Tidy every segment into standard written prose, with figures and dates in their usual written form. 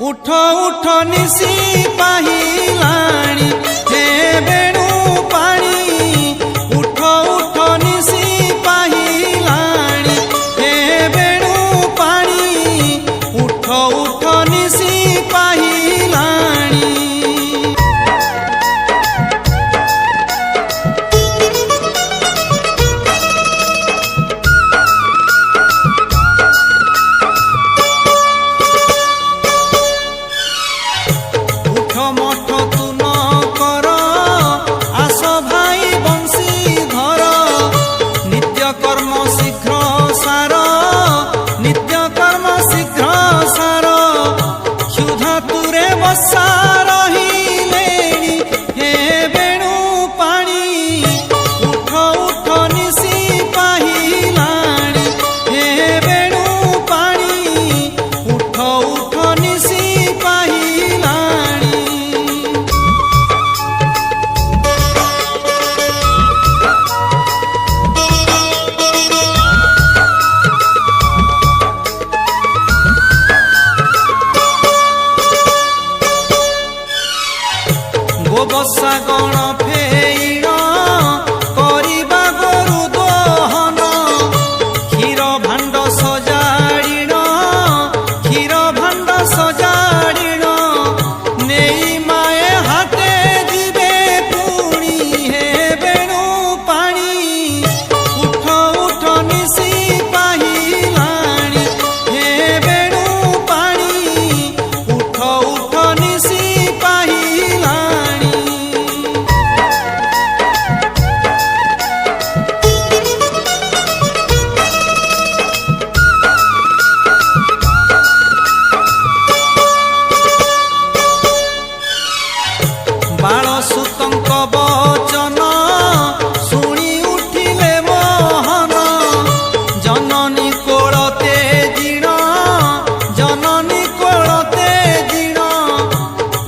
उठ उठ निसी पाहिलाणी हे बेणु पाणी उठ उठ निसी पाहिलाणी हे बेणु पाणी उठ उठ निसी पाहिलाणी मठ तू न कर आस भाई बंशी धर नित्य कर्म शीघ्र सार नित्य कर्म शीघ्र सार क्षुधा तुरे बसा रहिलेणी हे बेणु पाणी उठ उठ निसी पाहिलाणी हे बेणु पाणी उठ उठ निसी पाहिलाणी गोबसा गण फेईण करिबा गोरु दोहन क्षीर भाण्ड सजाड़ीण क्षीर भाण्ड सजाड़ीण नेई माए हाते दिबे पुणी हे बेणु पाणी उठ उठ निसी पाहिलाणी हे बेणु पाणी उठ उठ निसी पाहिलाणी बाल सुतंक बचन शुणी उठिले मोहन जननी कोलते जीण जननी कोलते जीण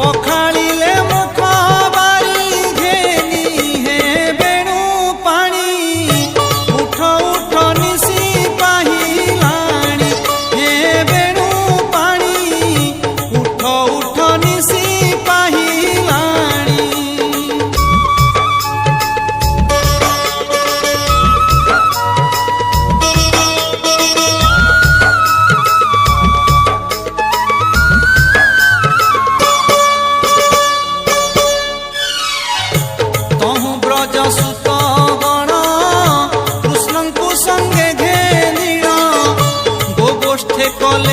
पखाड़िले मुख बारी घेनी हे बेणु पाणी उठ उठ निसी पाहिलाणी हे बेणु पाणी उठ उठ निसी पाहिलाणी तहु ब्रज सुत गण कृष्ण को संगे घेनीण गोगोष्ठे कले